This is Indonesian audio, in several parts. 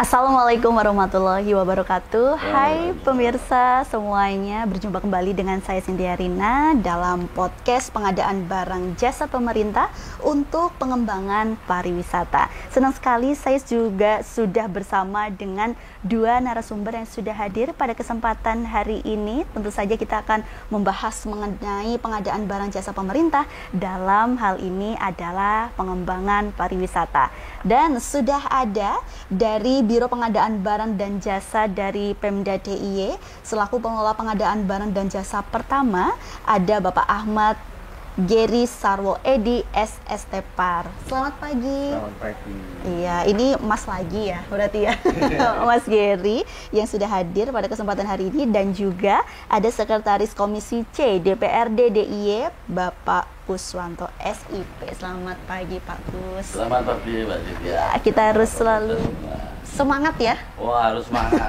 Assalamualaikum warahmatullahi wabarakatuh. Hai pemirsa semuanya, berjumpa kembali dengan saya Cynthia Rina dalam podcast pengadaan barang jasa pemerintah untuk pengembangan pariwisata. Senang sekali saya juga sudah bersama dengan dua narasumber yang sudah hadir pada kesempatan hari ini. Tentu saja kita akan membahas mengenai pengadaan barang jasa pemerintah, dalam hal ini adalah pengembangan pariwisata. Dan sudah ada dari Biro Pengadaan Barang dan Jasa dari Pemda DIY selaku pengelola pengadaan barang dan jasa pertama, ada Bapak Ahmad Geri Sarwo Edi SST Par. Selamat pagi. Selamat pagi. Iya, ini Mas lagi ya, berarti ya. Mas Geri yang sudah hadir pada kesempatan hari ini, dan juga ada Sekretaris Komisi C DPRD DIY Bapak Kuswanto SIP. Selamat pagi Pak Kus. Selamat pagi Mbak Cynthia. Kita harus selalu semangat ya. Wah, harus semangat.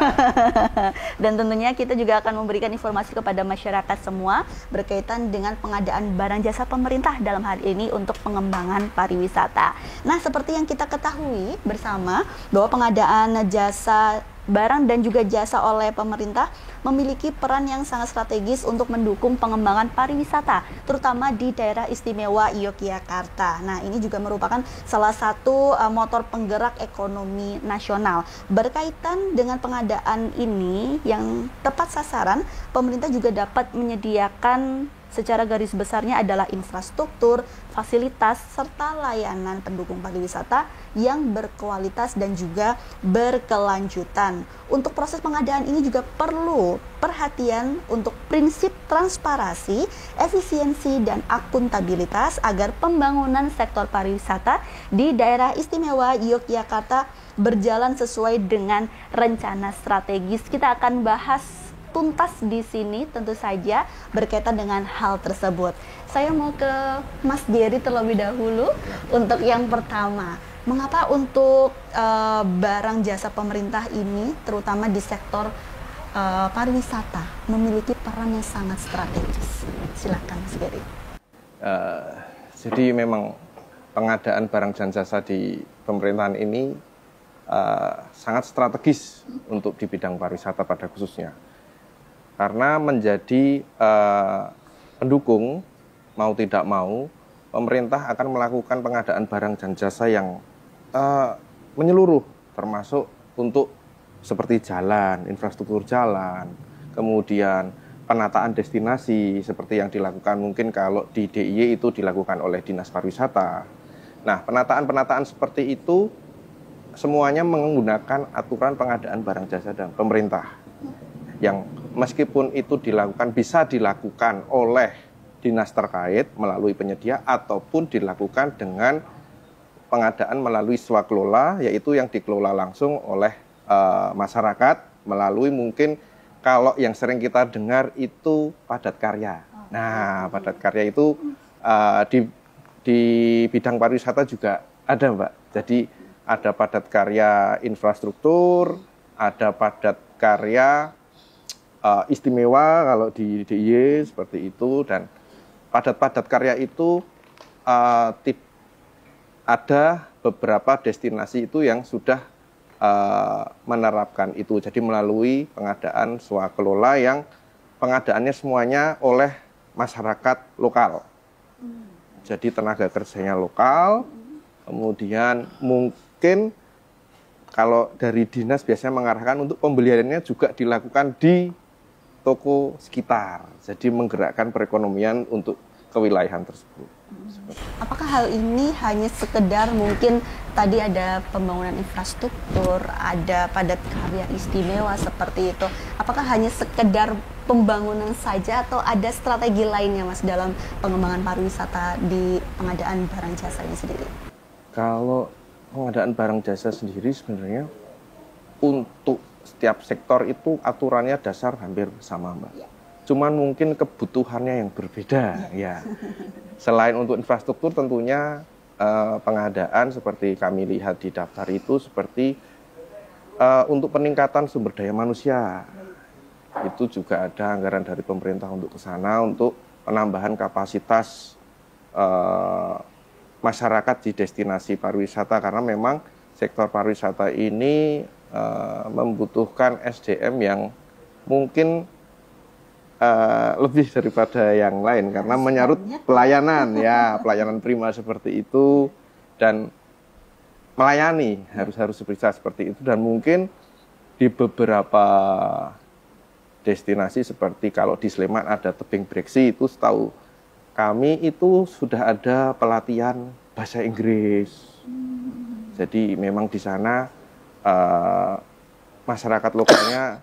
Dan tentunya kita juga akan memberikan informasi kepada masyarakat semua berkaitan dengan pengadaan barang jasa pemerintah dalam hal ini untuk pengembangan pariwisata. Nah, seperti yang kita ketahui bersama bahwa pengadaan jasa barang dan juga jasa oleh pemerintah memiliki peran yang sangat strategis untuk mendukung pengembangan pariwisata, terutama di daerah istimewa Yogyakarta. Nah, ini juga merupakan salah satu motor penggerak ekonomi nasional. Berkaitan dengan pengadaan ini yang tepat sasaran, pemerintah juga dapat menyediakan secara garis besarnya adalah infrastruktur, fasilitas, serta layanan pendukung pariwisata yang berkualitas dan juga berkelanjutan. Untuk proses pengadaan ini juga perlu perhatian untuk prinsip transparansi, efisiensi, dan akuntabilitas agar pembangunan sektor pariwisata di daerah istimewa Yogyakarta berjalan sesuai dengan rencana strategis. Kita akan bahas tuntas di sini tentu saja berkaitan dengan hal tersebut. Saya mau ke Mas Geri terlebih dahulu untuk yang pertama. Mengapa untuk barang jasa pemerintah ini, terutama di sektor pariwisata, memiliki peran yang sangat strategis? Silakan Mas Geri. Jadi memang pengadaan barang dan jasa di pemerintahan ini sangat strategis untuk di bidang pariwisata pada khususnya. Karena menjadi pendukung, mau tidak mau, pemerintah akan melakukan pengadaan barang dan jasa yang menyeluruh, termasuk untuk seperti jalan, infrastruktur jalan, kemudian penataan destinasi seperti yang dilakukan mungkin kalau di DIY itu dilakukan oleh Dinas Pariwisata. Nah, penataan-penataan seperti itu semuanya menggunakan aturan pengadaan barang jasa dan pemerintah, yang meskipun itu bisa dilakukan oleh dinas terkait melalui penyedia ataupun dilakukan dengan pengadaan melalui swakelola, yaitu yang dikelola langsung oleh masyarakat melalui mungkin kalau yang sering kita dengar itu padat karya. Nah, padat karya itu di bidang pariwisata juga ada, Mbak. Jadi ada padat karya infrastruktur, ada padat karya istimewa kalau di DIY seperti itu, dan padat-padat karya itu ada beberapa destinasi itu yang sudah menerapkan itu. Jadi melalui pengadaan swakelola yang pengadaannya semuanya oleh masyarakat lokal. Jadi tenaga kerjanya lokal, kemudian mungkin kalau dari dinas biasanya mengarahkan untuk pembeliannya juga dilakukan di toko sekitar, jadi menggerakkan perekonomian untuk kewilayahan tersebut. Apakah hal ini hanya sekedar mungkin tadi ada pembangunan infrastruktur, ada padat karya istimewa seperti itu? Apakah hanya sekedar pembangunan saja atau ada strategi lainnya, Mas, dalam pengembangan pariwisata di pengadaan barang jasa ini sendiri? Kalau pengadaan barang jasa sendiri sebenarnya untuk setiap sektor itu aturannya dasar hampir sama, Mbak. Ya. Cuman mungkin kebutuhannya yang berbeda, ya. Selain untuk infrastruktur tentunya pengadaan seperti kami lihat di daftar itu seperti untuk peningkatan sumber daya manusia. Itu juga ada anggaran dari pemerintah untuk ke sana untuk penambahan kapasitas masyarakat di destinasi pariwisata, karena memang sektor pariwisata ini membutuhkan SDM yang mungkin lebih daripada yang lain karena menyangkut pelayanan ya, pelayanan prima seperti itu, dan melayani harus bisa seperti itu. Dan mungkin di beberapa destinasi seperti kalau di Sleman ada tebing breksi, itu setahu kami itu sudah ada pelatihan bahasa Inggris. Jadi memang di sana masyarakat lokalnya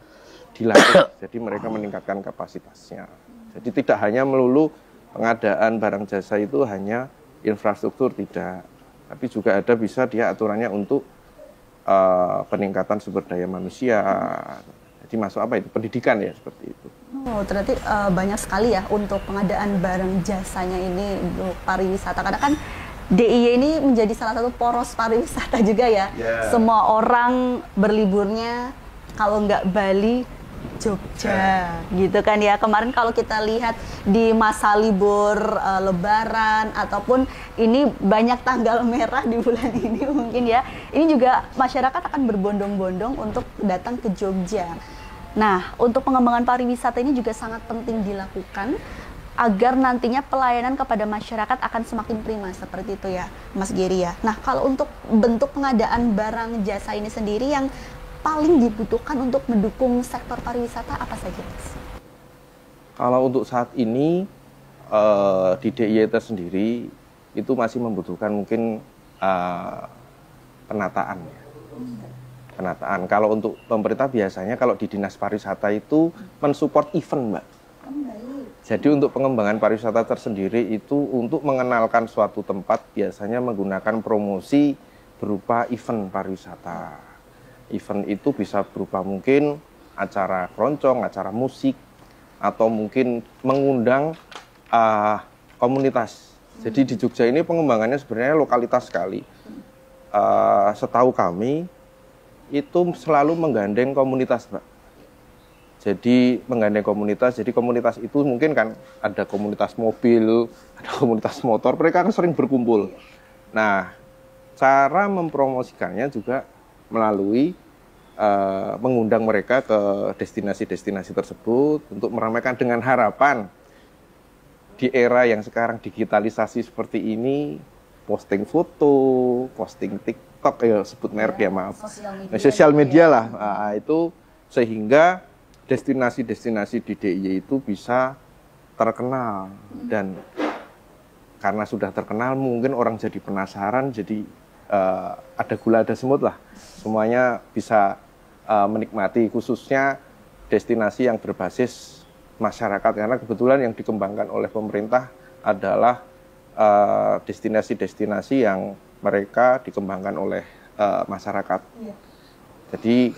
dilatih, jadi mereka meningkatkan kapasitasnya. Jadi tidak hanya melulu pengadaan barang jasa itu hanya infrastruktur, tidak, tapi juga ada bisa dia aturannya untuk peningkatan sumber daya manusia. Jadi masuk apa itu, pendidikan ya, seperti itu. Oh, ternyata banyak sekali ya untuk pengadaan barang jasanya ini untuk pariwisata. Karena kan DIY ini menjadi salah satu poros pariwisata juga ya. Semua orang berliburnya kalau nggak Bali, Jogja, gitu kan ya. Kemarin kalau kita lihat di masa libur Lebaran ataupun ini banyak tanggal merah di bulan ini mungkin ya, ini juga masyarakat akan berbondong-bondong untuk datang ke Jogja. Nah, untuk pengembangan pariwisata ini juga sangat penting dilakukan agar nantinya pelayanan kepada masyarakat akan semakin prima, seperti itu ya, Mas Giri ya. Nah, kalau untuk bentuk pengadaan barang jasa ini sendiri yang paling dibutuhkan untuk mendukung sektor pariwisata apa saja, Mas? Kalau untuk saat ini di DIY sendiri itu masih membutuhkan mungkin penataan ya. Penataan. Kalau untuk pemerintah biasanya kalau di Dinas Pariwisata itu mensupport event, Mbak. Jadi untuk pengembangan pariwisata tersendiri itu untuk mengenalkan suatu tempat biasanya menggunakan promosi berupa event pariwisata. Event itu bisa berupa mungkin acara keroncong, acara musik, atau mungkin mengundang komunitas. Jadi di Jogja ini pengembangannya sebenarnya lokalitas sekali. Setahu kami itu selalu menggandeng komunitas, Pak. Jadi menggandeng komunitas, jadi komunitas itu mungkin kan ada komunitas mobil, ada komunitas motor, mereka kan sering berkumpul. Nah, cara mempromosikannya juga melalui mengundang mereka ke destinasi-destinasi tersebut untuk meramaikan, dengan harapan di era yang sekarang digitalisasi seperti ini, posting foto, posting TikTok, ya sebut merek ya, maaf, sosial media lah, itu sehingga destinasi-destinasi di DIY itu bisa terkenal. Dan karena sudah terkenal mungkin orang jadi penasaran, jadi ada gula ada semut lah, semuanya bisa menikmati, khususnya destinasi yang berbasis masyarakat, karena kebetulan yang dikembangkan oleh pemerintah adalah destinasi-destinasi yang mereka dikembangkan oleh masyarakat. Jadi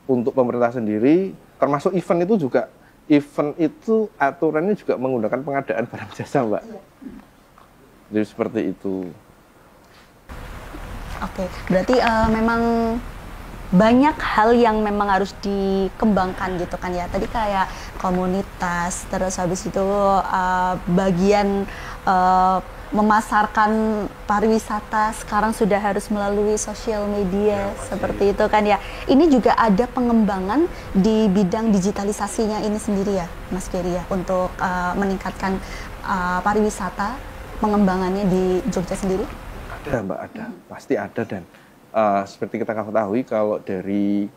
untuk pemerintah sendiri, termasuk event itu juga, event itu aturannya juga menggunakan pengadaan barang jasa, Mbak. Jadi seperti itu. Oke, berarti memang banyak hal yang memang harus dikembangkan gitu kan ya. Tadi kayak komunitas, terus habis itu bagian memasarkan pariwisata sekarang sudah harus melalui sosial media, seperti itu kan ya. Ini juga ada pengembangan di bidang digitalisasinya ini sendiri ya, Mas Giri ya, untuk meningkatkan pariwisata, pengembangannya di Jogja sendiri? Ada, Mbak, ada, pasti ada. Dan seperti kita ketahui kalau dari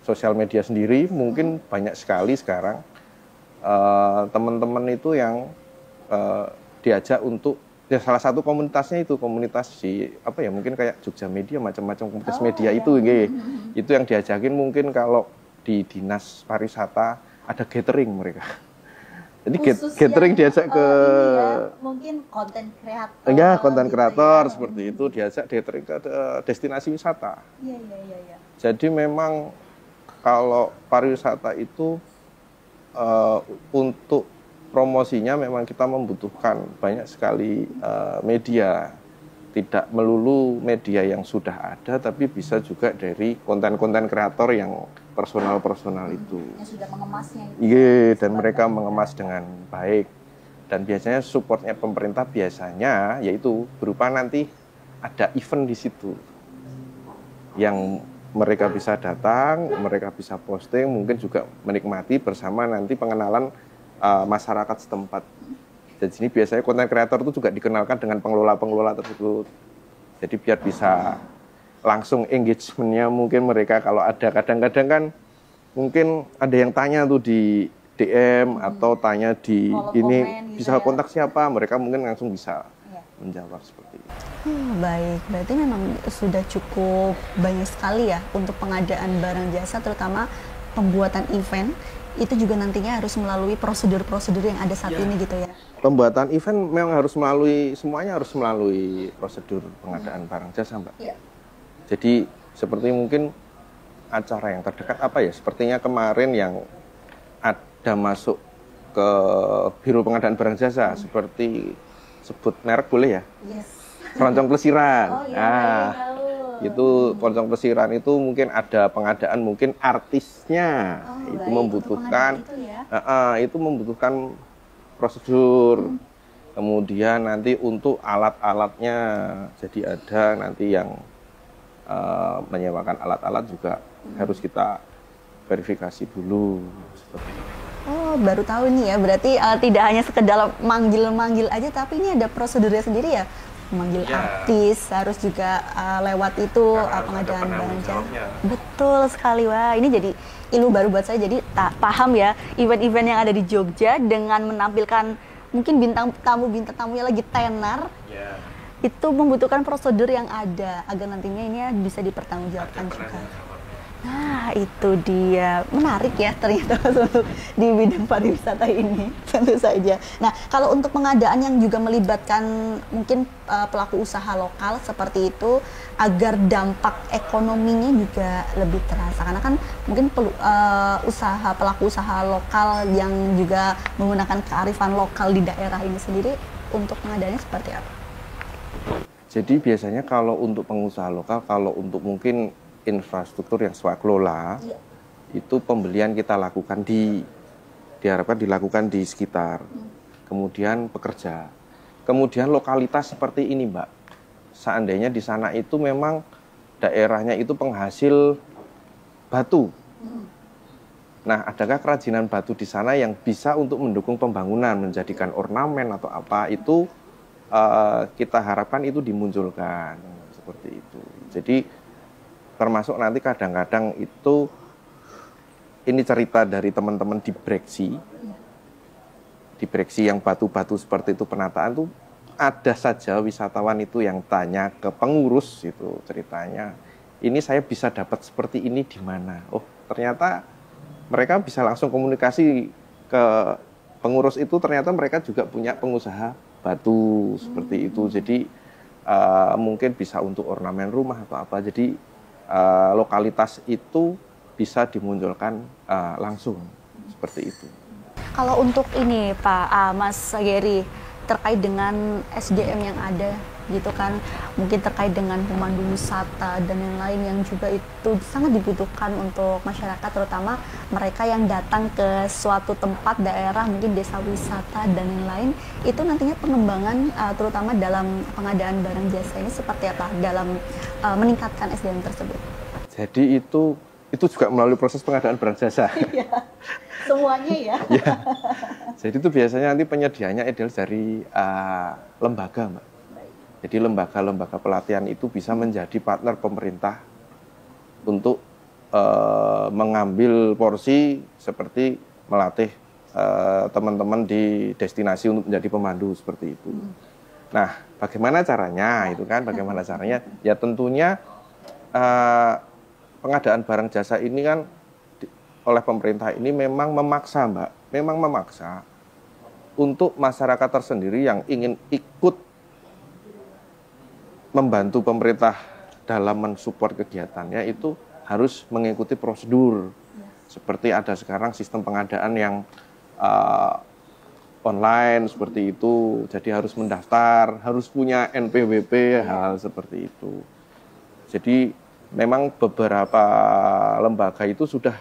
sosial media sendiri mungkin banyak sekali sekarang teman-teman itu yang diajak untuk, ya salah satu komunitasnya itu komunitas di apa ya, mungkin kayak Jogja Media, macam-macam komunitas media itu, itu yang diajakin. Mungkin kalau di Dinas Pariwisata ada gathering mereka. Jadi gathering diajak ke mungkin konten kreator. Ya, konten kreator gitu, seperti itu, diajak gathering ke destinasi wisata. Iya. Jadi memang kalau pariwisata itu untuk promosinya memang kita membutuhkan banyak sekali media. Tidak melulu media yang sudah ada, tapi bisa juga dari konten-konten kreator yang personal itu. Yang sudah mengemasnya. Iya, dan mereka mengemas dengan baik. Dan biasanya supportnya pemerintah biasanya yaitu berupa nanti ada event di situ yang mereka bisa datang, mereka bisa posting, mungkin juga menikmati bersama nanti pengenalan masyarakat setempat. Dan di sini biasanya konten kreator itu juga dikenalkan dengan pengelola-pengelola tersebut. Jadi biar bisa langsung engagement-nya mungkin mereka kalau ada kadang-kadang kan mungkin ada yang tanya tuh di DM atau tanya di ini bisa kontak siapa, mereka mungkin langsung bisa menjawab seperti itu. Baik, berarti memang sudah cukup banyak sekali ya untuk pengadaan barang jasa, terutama pembuatan event itu juga nantinya harus melalui prosedur-prosedur yang ada saat ini gitu ya. Pembuatan event memang harus melalui, semuanya harus melalui prosedur pengadaan barang jasa, Mbak. Jadi seperti mungkin acara yang terdekat apa ya, sepertinya kemarin yang ada masuk ke Biro Pengadaan Barang Jasa, seperti sebut merek boleh ya? Keroncong Plesiran. Itu Keroncong Plesiran itu mungkin ada pengadaan mungkin artisnya, itu membutuhkan itu membutuhkan prosedur. Kemudian nanti untuk alat-alatnya, jadi ada nanti yang menyewakan alat-alat juga harus kita verifikasi dulu seperti itu. Oh, baru tahu nih ya, berarti tidak hanya sekedar manggil-manggil aja, tapi ini ada prosedurnya sendiri ya, memanggil artis, harus juga lewat itu pengadaan barang jasa. Betul sekali, wah ini jadi ilmu baru buat saya, jadi paham ya event-event yang ada di Jogja dengan menampilkan mungkin bintang tamunya lagi tenar, itu membutuhkan prosedur yang ada agar nantinya ini bisa dipertanggungjawabkan juga. Nah, itu dia. Menarik ya ternyata untuk di bidang pariwisata ini, tentu saja. Nah, kalau untuk pengadaan yang juga melibatkan mungkin pelaku usaha lokal seperti itu, agar dampak ekonominya juga lebih terasa. Karena kan mungkin pelaku usaha lokal yang juga menggunakan kearifan lokal di daerah ini sendiri, untuk pengadaannya seperti apa? Jadi biasanya kalau untuk pengusaha lokal, kalau untuk mungkin infrastruktur yang swakelola, itu pembelian kita lakukan diharapkan dilakukan di sekitar. Kemudian pekerja. Kemudian lokalitas seperti ini, Mbak. Seandainya di sana itu memang daerahnya itu penghasil batu. Nah, adakah kerajinan batu di sana yang bisa untuk mendukung pembangunan, menjadikan ornamen atau apa, itu kita harapkan itu dimunculkan seperti itu. Jadi termasuk nanti kadang-kadang itu ini cerita dari teman-teman di Breksi yang batu-batu seperti itu penataan tuh ada saja wisatawan itu yang tanya ke pengurus itu ceritanya, ini saya bisa dapat seperti ini di mana? Oh, ternyata mereka bisa langsung komunikasi ke pengurus itu, ternyata mereka juga punya pengusaha batu seperti itu. Jadi mungkin bisa untuk ornamen rumah atau apa. Jadi lokalitas itu bisa dimunculkan langsung seperti itu. Kalau untuk ini Pak Mas Geri, terkait dengan SDM yang ada gitu kan, mungkin terkait dengan pemandu wisata dan yang lain yang juga itu sangat dibutuhkan untuk masyarakat, terutama mereka yang datang ke suatu tempat daerah, mungkin desa wisata dan yang lain, itu nantinya pengembangan terutama dalam pengadaan barang jasa ini seperti apa dalam meningkatkan SDM tersebut? Jadi itu juga melalui proses pengadaan barang jasa. Semuanya ya. Jadi itu biasanya nanti penyediaannya ideal dari lembaga, Mbak. Jadi lembaga-lembaga pelatihan itu bisa menjadi partner pemerintah untuk mengambil porsi seperti melatih teman-teman di destinasi untuk menjadi pemandu seperti itu. Nah, bagaimana caranya itu kan? Bagaimana caranya? Ya tentunya pengadaan barang jasa ini kan oleh pemerintah ini memang memaksa, Mbak. Memang memaksa untuk masyarakat tersendiri yang ingin ikut membantu pemerintah dalam mensupport kegiatannya itu harus mengikuti prosedur. Seperti ada sekarang sistem pengadaan yang online seperti itu. Jadi harus mendaftar, harus punya NPWP, hal seperti itu. Jadi memang beberapa lembaga itu sudah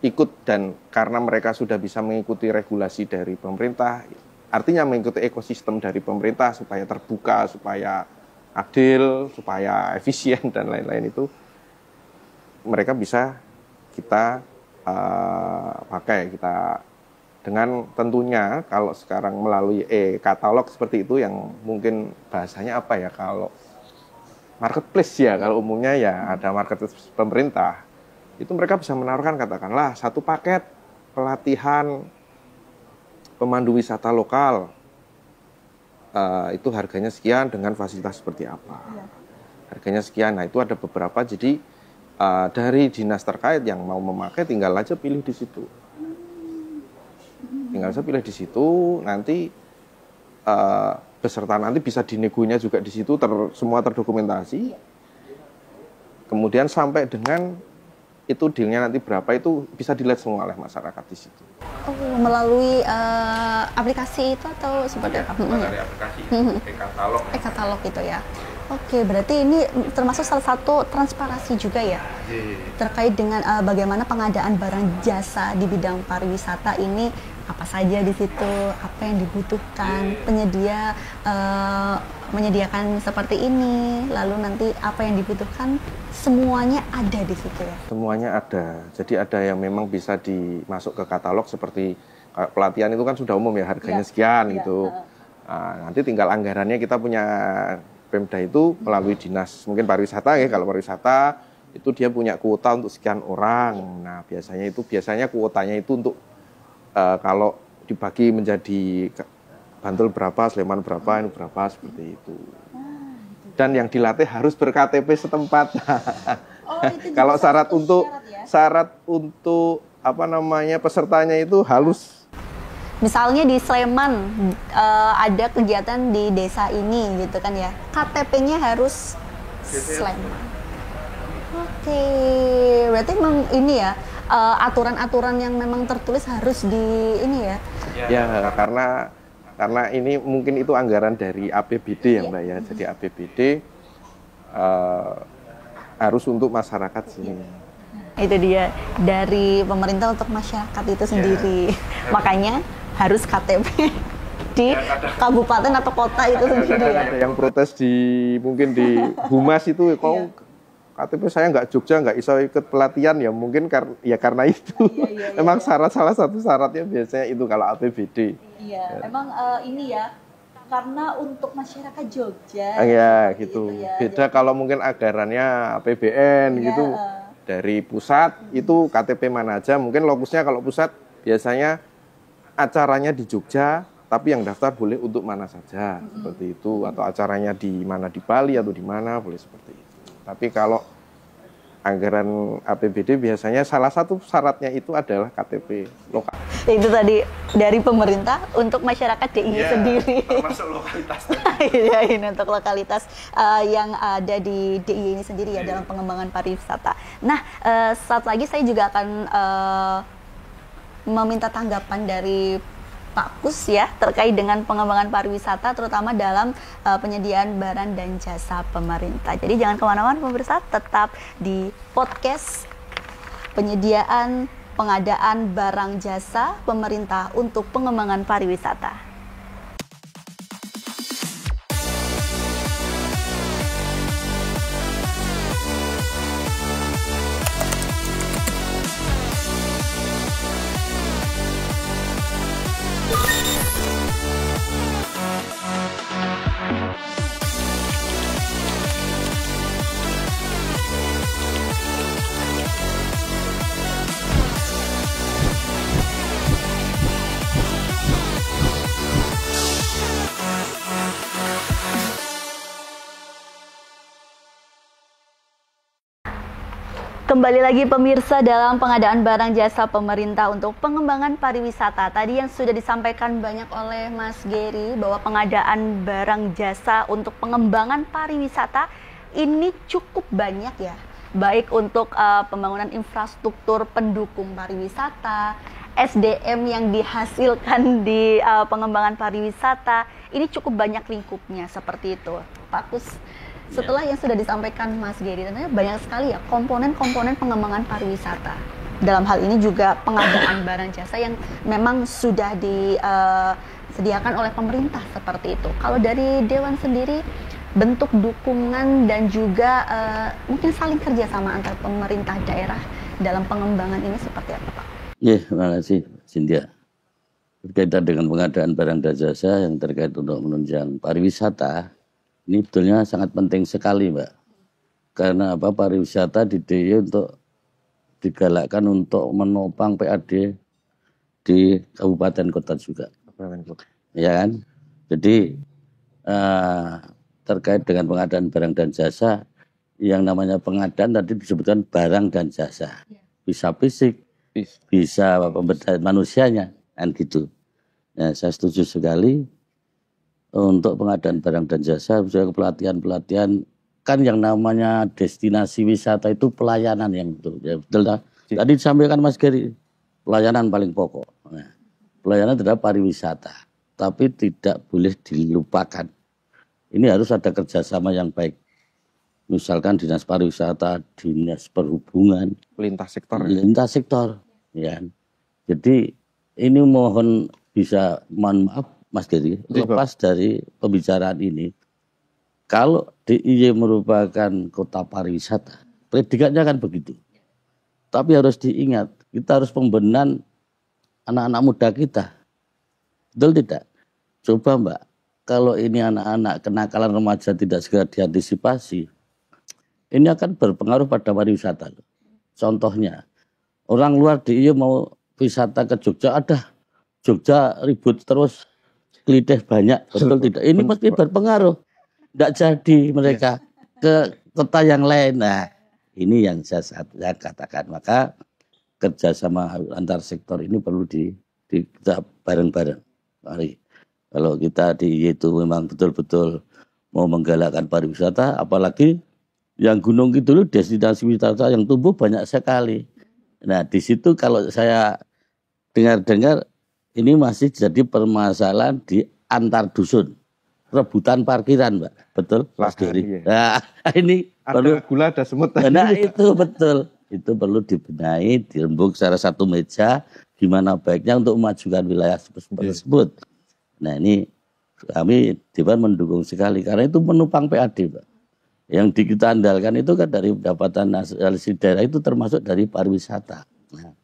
ikut, dan karena mereka sudah bisa mengikuti regulasi dari pemerintah, artinya mengikuti ekosistem dari pemerintah supaya terbuka, supaya adil, supaya efisien dan lain-lain itu mereka bisa kita pakai, kita dengan tentunya kalau sekarang melalui e-katalog seperti itu yang mungkin bahasanya apa ya, kalau marketplace ya, kalau umumnya ya ada marketplace pemerintah, itu mereka bisa menawarkan katakanlah satu paket pelatihan pemandu wisata lokal, itu harganya sekian dengan fasilitas seperti apa, harganya sekian. Nah itu ada beberapa, jadi dari dinas terkait yang mau memakai tinggal aja pilih di situ, nanti beserta nanti bisa dinegonya juga di situ, semua terdokumentasi. Kemudian sampai dengan itu dealnya nanti berapa itu bisa dilihat semua oleh masyarakat di situ. Oh, melalui aplikasi itu atau seperti apa? Melalui aplikasi e-katalog. E-katalog itu ya. Oke, berarti ini termasuk salah satu transparansi juga ya, terkait dengan bagaimana pengadaan barang jasa di bidang pariwisata ini, apa saja di situ, apa yang dibutuhkan, penyedia menyediakan seperti ini, lalu nanti apa yang dibutuhkan, semuanya ada di situ ya? Semuanya ada, jadi ada yang memang bisa dimasuk ke katalog seperti pelatihan itu kan sudah umum ya, harganya sekian gitu. Nah, nanti tinggal anggarannya kita punya Pemda itu melalui dinas mungkin pariwisata ya, kalau pariwisata itu dia punya kuota untuk sekian orang. Nah biasanya kuotanya itu untuk kalau dibagi menjadi Bantul berapa, Sleman berapa, ini berapa, seperti itu. Dan yang dilatih harus ber-KTP setempat. Kalau syarat untuk apa namanya pesertanya itu halus. Misalnya di Sleman ada kegiatan di desa ini gitu kan ya, KTP-nya harus Sleman. Oke, berarti memang ini ya aturan-aturan yang memang tertulis harus di ini ya? Ya, karena ini mungkin itu anggaran dari APBD ya Mbak ya, jadi APBD harus untuk masyarakat sini. Itu dia, dari pemerintah untuk masyarakat itu sendiri. Makanya harus KTP di kabupaten atau kota itu sendiri ya. Ada yang protes mungkin di Humas itu, kok KTP saya nggak Jogja, nggak bisa ikut pelatihan ya, mungkin karena itu. Memang salah satu syaratnya biasanya itu kalau APBD. Iya, emang ini ya, karena untuk masyarakat Jogja. Ya gitu. Ya. Beda kalau mungkin anggarannya APBN gitu. Dari pusat itu KTP mana aja, mungkin lokusnya kalau pusat biasanya acaranya di Jogja, tapi yang daftar boleh untuk mana saja, seperti itu. Atau acaranya di mana, di Bali atau di mana, boleh seperti itu. Tapi kalau anggaran APBD biasanya salah satu syaratnya itu adalah KTP lokal. Itu tadi dari pemerintah untuk masyarakat DIY sendiri. Termasuk lokalitas. Iya, ini untuk lokalitas yang ada di DIY ini sendiri ya, dalam pengembangan pariwisata. Nah, saat lagi saya juga akan meminta tanggapan dari Pak Kus ya, terkait dengan pengembangan pariwisata, terutama dalam penyediaan barang dan jasa pemerintah. Jadi jangan kemana-mana pemirsa, tetap di podcast penyediaan pengadaan barang jasa pemerintah untuk pengembangan pariwisata. Kembali lagi pemirsa dalam pengadaan barang jasa pemerintah untuk pengembangan pariwisata. Tadi yang sudah disampaikan banyak oleh Mas Gary bahwa pengadaan barang jasa untuk pengembangan pariwisata ini cukup banyak ya. Baik untuk pembangunan infrastruktur pendukung pariwisata, SDM yang dihasilkan di pengembangan pariwisata, ini cukup banyak lingkupnya seperti itu. Pak Kus, setelah yang sudah disampaikan Mas Gary, tentunya banyak sekali ya komponen-komponen pengembangan pariwisata. Dalam hal ini juga pengadaan barang jasa yang memang sudah disediakan oleh pemerintah seperti itu. Kalau dari Dewan sendiri, bentuk dukungan dan juga mungkin saling kerjasama antar pemerintah daerah dalam pengembangan ini seperti apa, Pak? Ya, terima kasih, Cynthia. Berkaitan dengan pengadaan barang dan jasa yang terkait untuk menunjang pariwisata, ini betulnya sangat penting sekali, Mbak. Karena apa? Pariwisata di DIY untuk digalakkan untuk menopang PAD di kabupaten kota juga. Ya kan? Jadi terkait dengan pengadaan barang dan jasa, yang namanya pengadaan tadi disebutkan barang dan jasa. Bisa fisik, bisa pemberdayaan manusianya, kan gitu. Ya, saya setuju sekali untuk pengadaan barang dan jasa, misalnya pelatihan-pelatihan, kan yang namanya destinasi wisata itu pelayanan yang betul. Ya, betul lah. Tadi disampaikan Mas Geri, pelayanan paling pokok. Nah, pelayanan adalah pariwisata, tapi tidak boleh dilupakan. Ini harus ada kerjasama yang baik. Misalkan dinas pariwisata, dinas perhubungan, lintas sektor. Lintas sektor, ya. Jadi ini mohon mohon maaf Mas Geri, lepas dari pembicaraan ini, kalau DIY merupakan kota pariwisata, predikatnya kan begitu. Tapi harus diingat, kita harus pembenahan anak-anak muda kita. Betul tidak? Coba Mbak, kalau ini anak-anak kenakalan remaja tidak segera diantisipasi, ini akan berpengaruh pada pariwisata. Contohnya, orang luar DIY mau wisata ke Jogja, Jogja ribut terus, kelitih banyak, betul tidak? Ini mesti berpengaruh. Tidak jadi mereka ke kota yang lain. Nah, ini yang saya katakan. Maka kerjasama antar sektor ini perlu kita bareng-bareng. Mari, kalau kita itu memang betul-betul mau menggalakkan pariwisata, apalagi yang Gunung Kidul destinasi wisata yang tumbuh banyak sekali. Nah, di situ kalau saya dengar-dengar, ini masih jadi permasalahan di antar dusun, rebutan parkiran, Mbak, betul? Mas Geri. Nah, ini ada perlu gula, ada semut. Nah, itu betul, itu perlu dibenahi, dirembuk secara satu meja, gimana baiknya untuk memajukan wilayah tersebut. Nah, ini kami Dewan mendukung sekali, karena itu menopang PAD, Mbak. Yang kita andalkan itu kan dari pendapatan asli daerah itu termasuk dari pariwisata. Nah,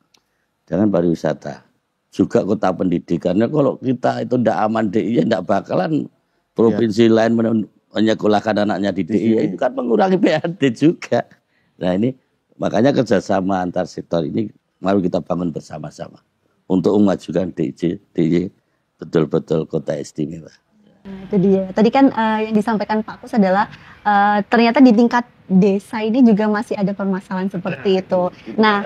jangan pariwisata. Juga kota pendidikannya, kalau kita itu tidak aman DIY, tidak bakalan provinsi lain menyekolahkan anaknya di DIY, itu kan mengurangi PAD juga. Nah, ini makanya kerjasama antar sektor ini mari kita bangun bersama-sama untuk memajukan DIY betul-betul kota istimewa. Nah, itu dia. Tadi kan yang disampaikan Pak Kus adalah ternyata di tingkat desa ini juga masih ada permasalahan seperti itu. Nah,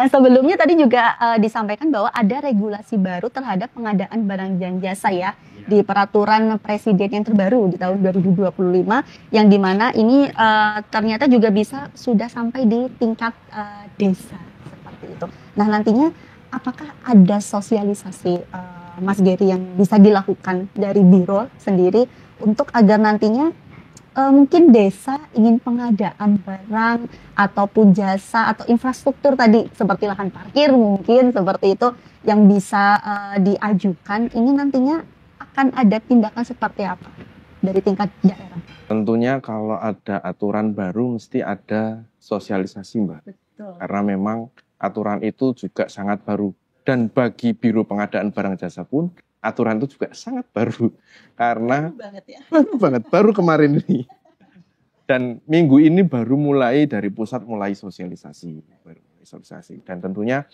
sebelumnya tadi juga disampaikan bahwa ada regulasi baru terhadap pengadaan barang dan jasa ya di peraturan presiden yang terbaru di tahun 2025 yang dimana ini ternyata juga sudah sampai di tingkat desa seperti itu. Nah, nantinya apakah ada sosialisasi Mas Geri yang bisa dilakukan dari Biro sendiri untuk agar nantinya mungkin desa ingin pengadaan barang ataupun jasa atau infrastruktur tadi seperti lahan parkir mungkin seperti itu yang bisa diajukan, ini nantinya akan ada tindakan seperti apa dari tingkat daerah? Tentunya kalau ada aturan baru mesti ada sosialisasi, Mbak. Betul. Karena memang aturan itu juga sangat baru. Dan bagi Biro Pengadaan Barang Jasa pun aturan itu juga sangat baru. Karena baru banget, baru kemarin ini. Dan minggu ini baru mulai dari pusat mulai sosialisasi. Dan tentunya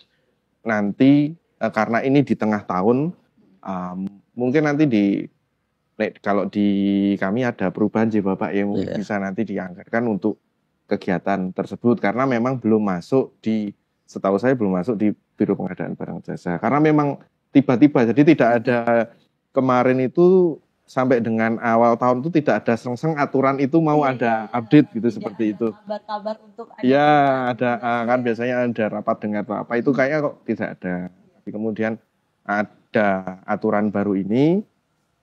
nanti karena ini di tengah tahun, mungkin nanti kalau di kami ada perubahan sih Bapak yang mungkin bisa nanti dianggarkan untuk kegiatan tersebut. Karena memang belum masuk setahu saya belum masuk di Biro Pengadaan Barang Jasa. Karena memang tiba-tiba, jadi tidak ada kemarin itu sampai dengan awal tahun itu tidak ada sengseng aturan itu mau ada update gitu seperti itu. Kabar-kabar untuk ada kan biasanya ada rapat dengar apa itu kayaknya kok tidak ada. Kemudian ada aturan baru ini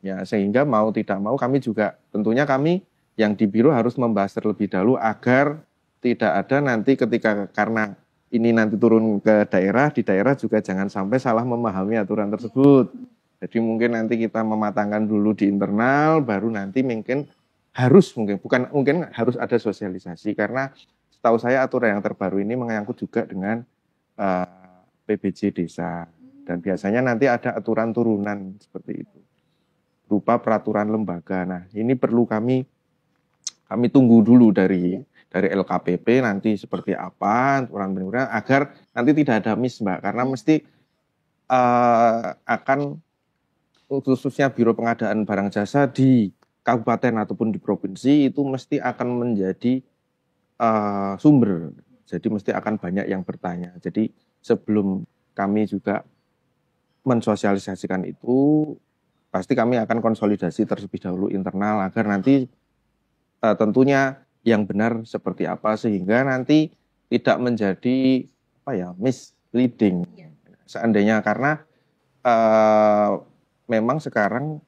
ya sehingga mau tidak mau kami juga tentunya kami yang di biro harus membahas terlebih dahulu agar tidak ada nanti ketika karena ini nanti turun ke daerah, di daerah juga jangan sampai salah memahami aturan tersebut. Jadi mungkin nanti kita mematangkan dulu di internal, baru nanti mungkin harus ada sosialisasi, karena setahu saya aturan yang terbaru ini menyangkut juga dengan PBJ desa, dan biasanya nanti ada aturan turunan seperti itu berupa peraturan lembaga. Nah, ini perlu kami tunggu dulu dari LKPP nanti seperti apa aturan penurunan, agar nanti tidak ada miss, Mbak, karena mesti akan khususnya Biro Pengadaan Barang Jasa di kabupaten ataupun di provinsi itu mesti akan menjadi sumber. Jadi mesti akan banyak yang bertanya. Jadi sebelum kami juga mensosialisasikan itu, pasti kami akan konsolidasi terlebih dahulu internal agar nanti tentunya yang benar seperti apa, sehingga nanti tidak menjadi misleading. Seandainya, karena memang sekarang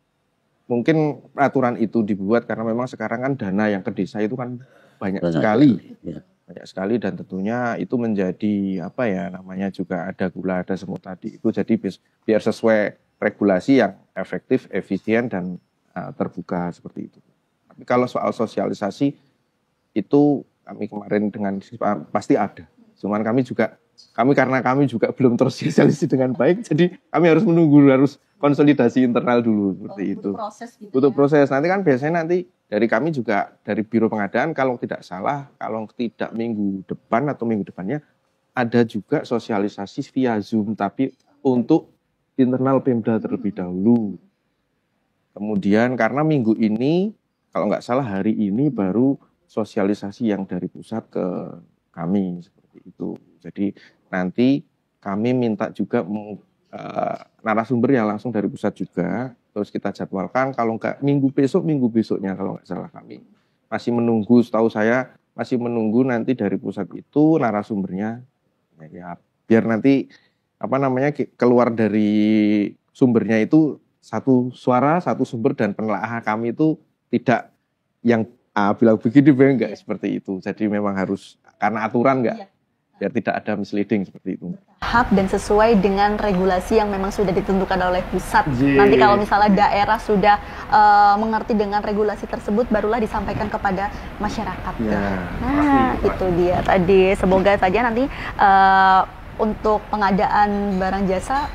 mungkin peraturan itu dibuat karena memang sekarang kan dana yang ke desa itu kan banyak sekali. Banyak sekali, dan tentunya itu menjadi namanya juga ada gula, ada semut tadi. Itu jadi biar sesuai regulasi yang efektif, efisien, dan terbuka seperti itu. Tapi kalau soal sosialisasi itu kami kemarin dengan pasti ada. Cuman karena kami juga belum tersosialisasi dengan baik, jadi kami harus menunggu, harus konsolidasi internal dulu seperti itu. Butuh proses. Nanti kan biasanya dari kami juga dari Biro Pengadaan, kalau tidak salah, kalau tidak minggu depan atau minggu depannya ada juga sosialisasi via Zoom, tapi untuk internal Pemda terlebih dahulu. Kemudian karena minggu ini, kalau nggak salah hari ini baru sosialisasi yang dari pusat ke kami seperti itu. Jadi nanti kami minta juga narasumber yang langsung dari pusat juga, terus kita jadwalkan, kalau nggak minggu besoknya kalau nggak salah. Kami masih menunggu, setahu saya masih menunggu nanti dari pusat itu narasumbernya, ya biar nanti keluar dari sumbernya itu satu suara, satu sumber, dan penelaahan kami itu tidak yang bilang begini enggak seperti itu. Jadi memang harus karena aturan enggak, biar tidak ada misleading seperti itu. Tahap dan sesuai dengan regulasi yang memang sudah ditentukan oleh pusat. Nanti kalau misalnya daerah sudah mengerti dengan regulasi tersebut, barulah disampaikan kepada masyarakat. Nah, itu dia tadi. Semoga saja nanti untuk pengadaan barang jasa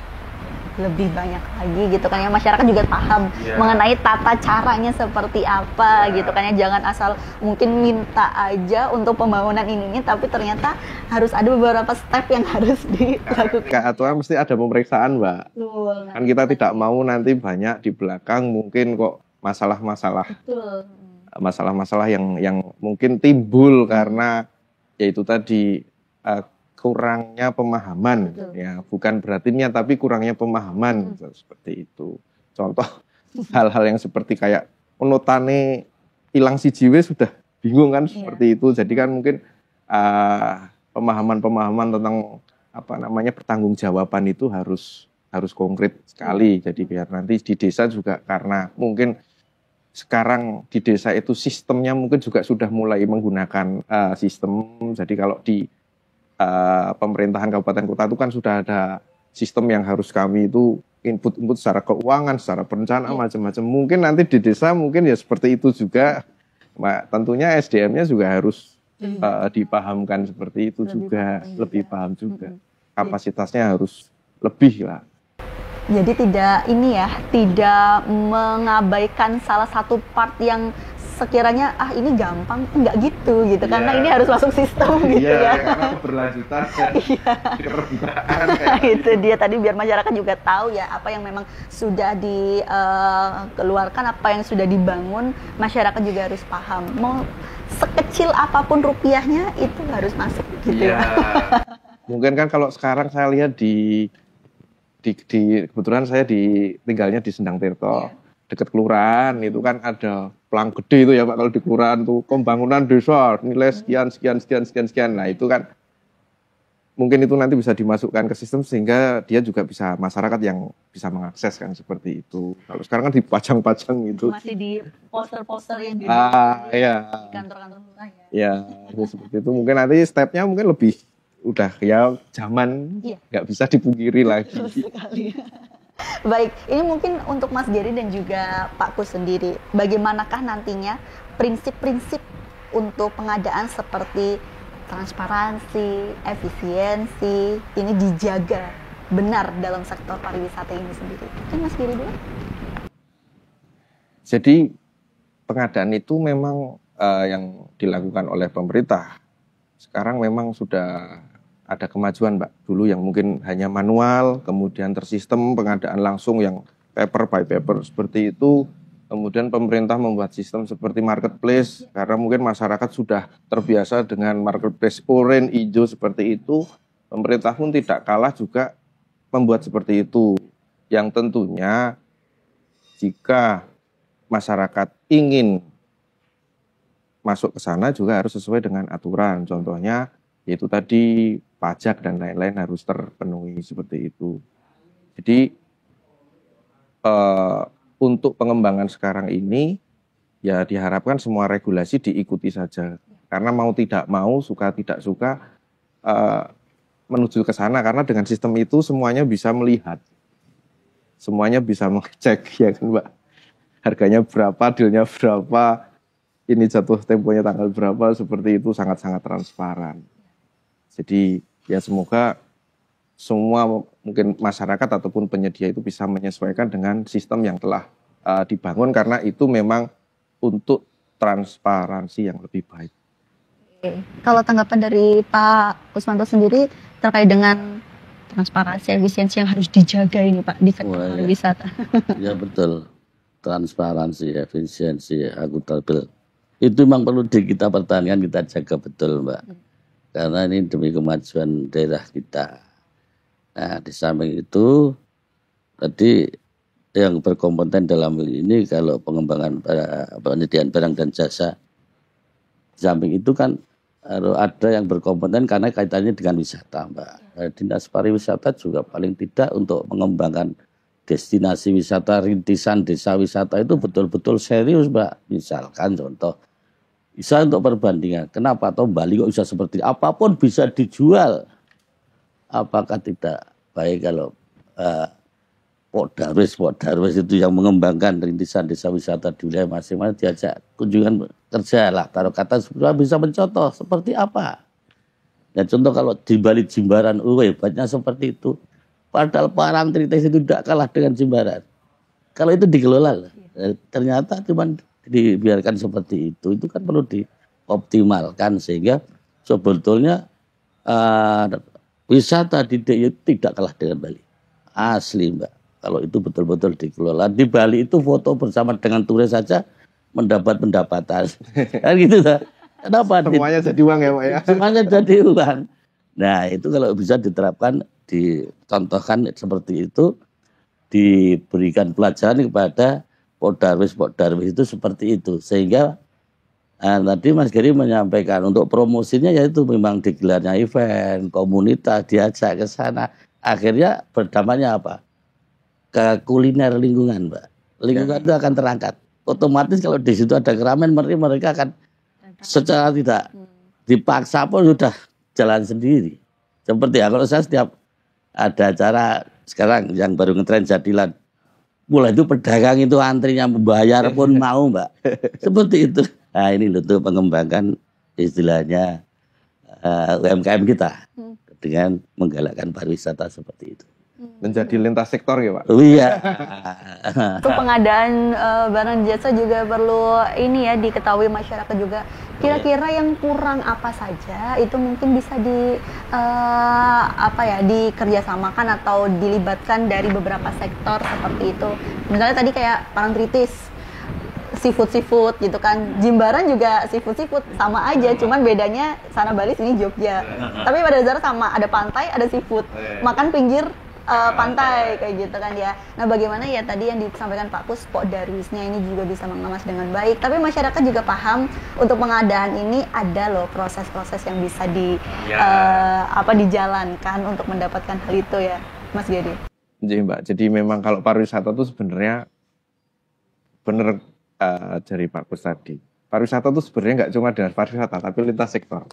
lebih banyak lagi gitu kan ya, masyarakat juga paham mengenai tata caranya seperti apa gitu kan ya, jangan asal mungkin minta aja untuk pembangunan ini tapi ternyata harus ada beberapa step yang harus dilakukan. Aturan mesti ada pemeriksaan, Mbak. Kan kita tidak mau nanti banyak di belakang mungkin kok masalah-masalah yang mungkin timbul karena yaitu tadi kurangnya pemahaman. Ya, bukan berarti niat tapi kurangnya pemahaman seperti itu. Contoh hal-hal yang seperti kayak penotane hilang jiwe sudah bingung kan seperti itu. Jadi kan mungkin pemahaman tentang pertanggungjawaban itu harus konkret sekali. Jadi biar nanti di desa juga, karena mungkin sekarang di desa itu sistemnya mungkin juga sudah mulai menggunakan sistem. Jadi kalau di pemerintahan kabupaten kota itu kan sudah ada sistem yang harus kami itu input secara keuangan, secara perencanaan macam-macam. Mungkin nanti di desa mungkin ya seperti itu juga. Tentunya SDM-nya juga harus dipahamkan seperti itu juga, lebih paham juga. Kapasitasnya harus lebih lah. Jadi tidak mengabaikan salah satu part yang sekiranya ini gampang, enggak gitu karena ini harus masuk sistem gitu karena keberlanjutan keterbukaan itu dia tadi, biar masyarakat juga tahu ya apa yang memang sudah dikeluarkan, apa yang sudah dibangun, masyarakat juga harus paham. Mau sekecil apapun rupiahnya itu harus masuk gitu Mungkin kan kalau sekarang saya lihat di kebetulan saya tinggalnya di Sendang Tirto, dekat kelurahan itu kan ada pelang gede itu ya Pak, kalau di kelurahan tuh pembangunan desa nilai sekian. Nah itu kan mungkin itu nanti bisa dimasukkan ke sistem sehingga dia juga bisa, masyarakat yang bisa mengakses kan seperti itu. Kalau sekarang kan dipajang-pajang itu. Masih di poster-poster yang di kantor-kantor lurah ya. Ya seperti itu. Mungkin nanti stepnya mungkin lebih udah ya zaman nggak bisa dipungkiri lagi. Sekali. Baik, ini mungkin untuk Mas Geri dan juga Pak Kus sendiri, bagaimanakah nantinya prinsip-prinsip untuk pengadaan seperti transparansi, efisiensi, ini dijaga benar dalam sektor pariwisata ini sendiri? Mungkin Mas Geri dulu. Jadi pengadaan itu memang yang dilakukan oleh pemerintah. Sekarang memang sudah ada kemajuan, Mbak. Dulu yang mungkin hanya manual, kemudian tersistem pengadaan langsung yang paper by paper seperti itu. Kemudian pemerintah membuat sistem seperti marketplace, karena mungkin masyarakat sudah terbiasa dengan marketplace oranye, hijau seperti itu. Pemerintah pun tidak kalah juga membuat seperti itu. Yang tentunya jika masyarakat ingin masuk ke sana juga harus sesuai dengan aturan. Contohnya yaitu tadi pajak dan lain-lain harus terpenuhi seperti itu. Jadi untuk pengembangan sekarang ini ya diharapkan semua regulasi diikuti saja. Karena mau tidak mau, suka tidak suka menuju ke sana. Karena dengan sistem itu semuanya bisa melihat, semuanya bisa mengecek, ya kan Mbak. Harganya berapa, dealnya berapa, ini jatuh temponya tanggal berapa, seperti itu sangat-sangat transparan. Jadi ya semoga semua mungkin masyarakat ataupun penyedia itu bisa menyesuaikan dengan sistem yang telah dibangun karena itu memang untuk transparansi yang lebih baik. Oke. Kalau tanggapan dari Pak Kusmanto sendiri terkait dengan transparansi, efisiensi yang harus dijaga ini Pak di sektor pariwisata. Ya betul, transparansi, efisiensi, akuntabel. Itu memang perlu kita pertahankan, kita jaga betul Mbak. Karena ini demi kemajuan daerah kita. Nah, di samping itu, tadi yang berkompeten dalam hal ini kalau pengembangan penyediaan barang dan jasa, di samping itu kan ada yang berkompeten karena kaitannya dengan wisata, Mbak. Dinas pariwisata juga paling tidak untuk mengembangkan destinasi wisata, rintisan desa wisata itu betul-betul serius, Mbak. Misalkan contoh, bisa untuk perbandingan, kenapa atau Bali kok bisa seperti apapun bisa dijual? Apakah tidak baik kalau Darwis itu yang mengembangkan rintisan desa wisata di wilayah masing-masing diajak kunjungan kerja lah, taruh kata bisa mencontoh seperti apa? Ya contoh kalau di Bali Jimbaran, hebatnya seperti itu. Padahal Parangtritis itu tidak kalah dengan Jimbaran. Kalau itu dikelola, ternyata cuma dibiarkan seperti itu kan perlu dioptimalkan sehingga sebetulnya wisata di DIY tidak kalah dengan Bali. Asli Mbak, kalau itu betul-betul dikelola. Di Bali itu foto bersama dengan turis saja mendapat pendapatan. Kan gitu lah. Kenapa? Semuanya jadi uang ya Pak ya? Semuanya jadi uang. Nah itu kalau bisa diterapkan, dicontohkan seperti itu, diberikan pelajaran kepada Darwis itu seperti itu. Sehingga tadi Mas Geri menyampaikan untuk promosinya yaitu memang digelarnya event, komunitas diajak ke sana. Akhirnya berdampaknya apa? Ke kuliner lingkungan, Mbak. Lingkungan itu akan terangkat. Otomatis kalau di situ ada keramaian, mereka akan secara tidak dipaksa pun sudah jalan sendiri. Seperti ya, kalau saya setiap ada acara sekarang yang baru ngetren Jadilan, mulai itu pedagang itu antrinya membayar pun mau Mbak. Seperti itu. Nah ini untuk mengembangkan istilahnya UMKM kita dengan menggalakkan pariwisata seperti itu. Menjadi lintas sektor ya Pak? Oh iya. Untuk pengadaan barang jasa juga perlu ini ya diketahui masyarakat juga. Kira-kira yang kurang apa saja itu mungkin bisa dikerjasamakan atau dilibatkan dari beberapa sektor seperti itu. Misalnya tadi kayak Parangtritis, seafood gitu kan. Jimbaran juga seafood sama aja, cuman bedanya sana Bali sini Jogja. Tapi pada dasarnya sama, ada pantai, ada seafood. Makan pinggir pantai kayak gitu kan ya. Nah bagaimana ya tadi yang disampaikan Pak Kus, Darwisnya ini juga bisa mengemas dengan baik. Tapi masyarakat juga paham untuk pengadaan ini ada loh proses-proses yang bisa dijalankan untuk mendapatkan hal itu ya, Mas Geri. Jadi Mbak, jadi memang kalau pariwisata itu sebenarnya benar dari Pak Kus tadi. Pariwisata itu sebenarnya nggak cuma dengan pariwisata, tapi lintas sektor.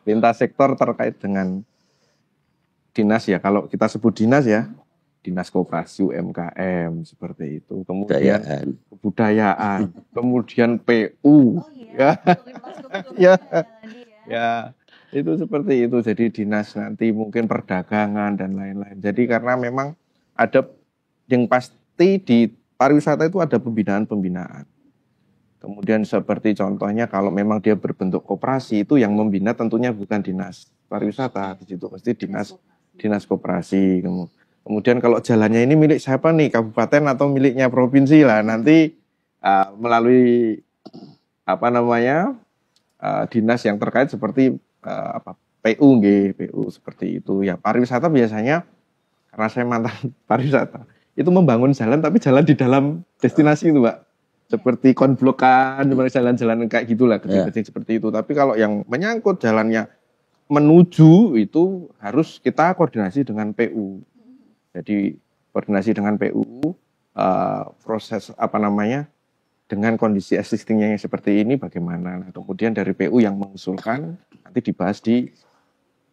Lintas sektor terkait dengan dinas ya, kalau kita sebut dinas ya, Dinas Koperasi UMKM seperti itu. Kemudian kebudayaan, kemudian PU. Ya. Ya. Ya. Itu seperti itu. Jadi dinas nanti mungkin perdagangan dan lain-lain. Jadi karena memang ada yang pasti di pariwisata itu ada pembinaan-pembinaan. Kemudian seperti contohnya kalau memang dia berbentuk koperasi itu yang membina tentunya bukan dinas pariwisata, di situ pasti dinas koperasi. Kemudian kalau jalannya ini milik siapa nih, kabupaten atau miliknya provinsi lah, nanti melalui dinas yang terkait seperti PU seperti itu. Ya pariwisata biasanya karena saya mantan pariwisata itu membangun jalan tapi jalan di dalam destinasi itu, Mbak. Seperti konblokan, jalan-jalan kayak gitulah, kecil-kecil seperti itu. Tapi kalau yang menyangkut jalannya menuju itu harus kita koordinasi dengan PU. Jadi koordinasi dengan PU, proses dengan kondisi existingnya yang seperti ini bagaimana. Nah, kemudian dari PU yang mengusulkan nanti dibahas di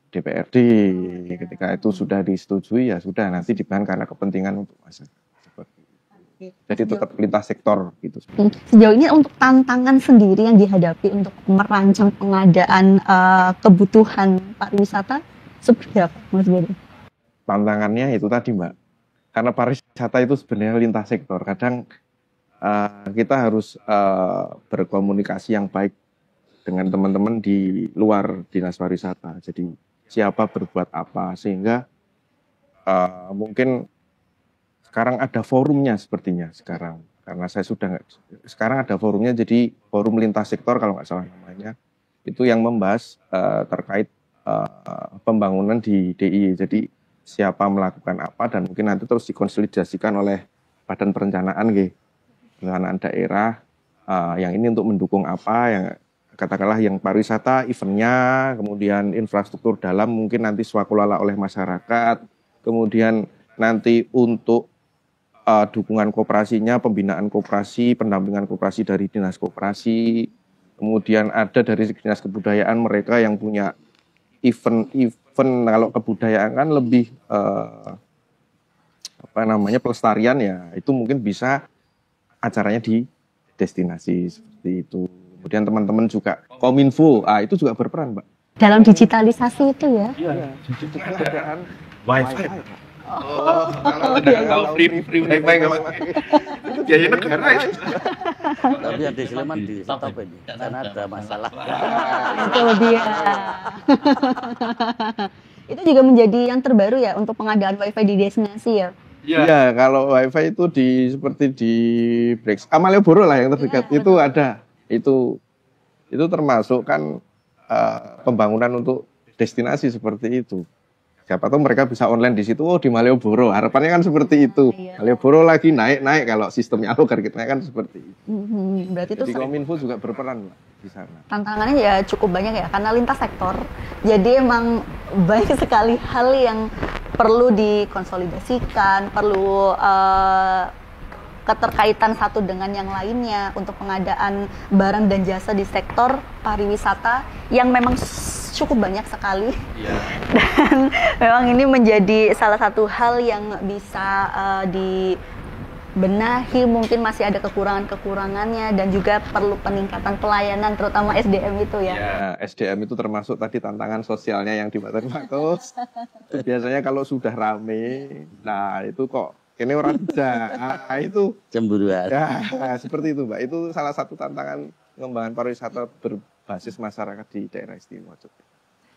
DPRD. Ketika itu sudah disetujui ya sudah nanti dibahas karena kepentingan untuk masyarakat. Jadi tetap lintas sektor gitu. Sejauh ini untuk tantangan sendiri yang dihadapi untuk merancang pengadaan kebutuhan pariwisata seperti apa, Mas Budi? Tantangannya itu tadi, Mbak. Karena pariwisata itu sebenarnya lintas sektor. Kadang kita harus berkomunikasi yang baik dengan teman-teman di luar dinas pariwisata. Jadi siapa berbuat apa sehingga mungkin sekarang ada forumnya sepertinya sekarang, karena saya sudah sekarang ada forumnya, jadi forum lintas sektor kalau nggak salah namanya, itu yang membahas terkait pembangunan di DIY. Jadi siapa melakukan apa dan mungkin nanti terus dikonsolidasikan oleh Badan Perencanaan daerah yang ini untuk mendukung apa, yang katakanlah yang pariwisata eventnya, kemudian infrastruktur dalam mungkin nanti swakelola oleh masyarakat, kemudian nanti untuk dukungan koperasinya, pembinaan koperasi, pendampingan koperasi dari dinas koperasi, kemudian ada dari dinas kebudayaan mereka yang punya event kalau kebudayaan kan lebih pelestarian ya, itu mungkin bisa acaranya di destinasi seperti itu. Kemudian teman-teman juga Kominfo, itu juga berperan, Mbak. Dalam digitalisasi itu ya? Iya, digitalisasi Wifi. Kalau free wifi nggak pakai. Itu biaya negara itu. Tapi yang di Sleman di stop ini karena ada masalah. Itu dia. Itu juga menjadi yang terbaru ya untuk pengadaan wifi di destinasi ya? Iya, kalau wifi itu seperti di Malioboro lah yang terdekat itu ada. Itu termasuk kan pembangunan untuk destinasi seperti itu. Siapa tahu mereka bisa online di situ, di Malioboro. Harapannya kan seperti itu. Iya. Malioboro lagi naik kalau sistemnya agar kita kan seperti itu. Berarti itu Jadi Kominfo juga berperan di sana. Tantangannya ya cukup banyak ya, karena lintas sektor. Jadi emang banyak sekali hal yang perlu dikonsolidasikan, perlu keterkaitan satu dengan yang lainnya untuk pengadaan barang dan jasa di sektor pariwisata yang memang cukup banyak sekali. Dan memang ini menjadi salah satu hal yang bisa dibenahi, mungkin masih ada kekurangan-kekurangannya dan juga perlu peningkatan pelayanan terutama SDM itu ya. Ya, SDM itu termasuk tadi tantangan sosialnya yang dibuat Markus. Biasanya kalau sudah rame, nah itu kok ini orang itu Cemburuan. Ya, seperti itu, Mbak. Itu salah satu tantangan pengembangan pariwisata berbasis masyarakat di daerah istimewa Jogja.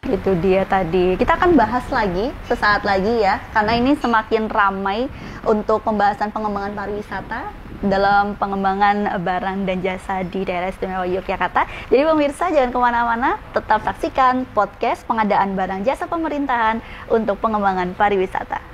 Itu dia tadi. Kita akan bahas lagi sesaat lagi ya, karena ini semakin ramai untuk pembahasan pengembangan pariwisata dalam pengembangan barang dan jasa di daerah istimewa Yogyakarta. Jadi pemirsa jangan kemana-mana, tetap saksikan podcast pengadaan barang jasa pemerintahan untuk pengembangan pariwisata.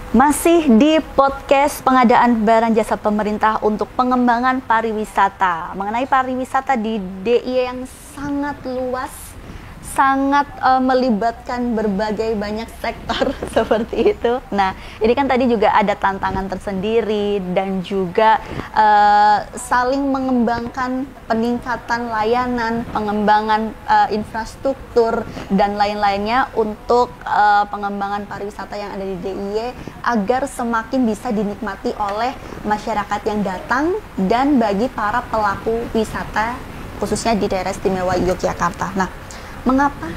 Masih di podcast pengadaan barang jasa pemerintah untuk pengembangan pariwisata. Mengenai pariwisata di DIY yang sangat luas, sangat melibatkan berbagai banyak sektor seperti itu. Nah, ini kan tadi juga ada tantangan tersendiri dan juga saling mengembangkan peningkatan layanan, pengembangan infrastruktur dan lain-lainnya untuk pengembangan pariwisata yang ada di DIY agar semakin bisa dinikmati oleh masyarakat yang datang dan bagi para pelaku wisata khususnya di daerah istimewa Yogyakarta. Nah, mengapa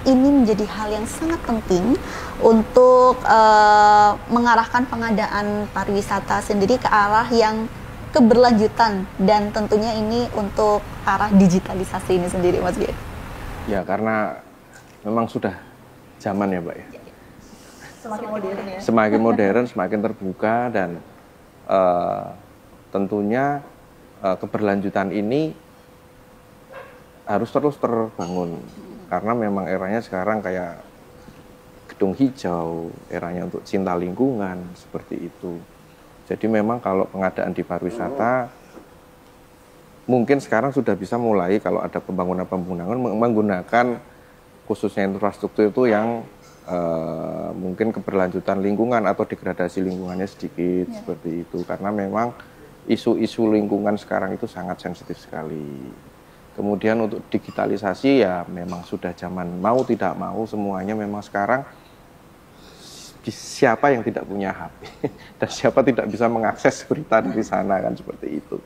ini menjadi hal yang sangat penting untuk mengarahkan pengadaan pariwisata sendiri ke arah yang keberlanjutan dan tentunya ini untuk arah digitalisasi ini sendiri, Mas Giri? Ya, karena memang sudah zaman ya, Mbak ya. Semakin modern ya. Semakin modern, semakin terbuka dan tentunya keberlanjutan ini harus terus terbangun. Karena memang eranya sekarang kayak gedung hijau, eranya untuk cinta lingkungan, seperti itu. Jadi memang kalau pengadaan di pariwisata, mungkin sekarang sudah bisa mulai kalau ada pembangunan menggunakan khususnya infrastruktur itu yang mungkin keberlanjutan lingkungan atau degradasi lingkungannya sedikit, seperti itu. Karena memang isu-isu lingkungan sekarang itu sangat sensitif sekali. Kemudian untuk digitalisasi ya memang sudah zaman mau tidak mau semuanya memang sekarang siapa yang tidak punya HP dan siapa tidak bisa mengakses berita di sana kan seperti itu.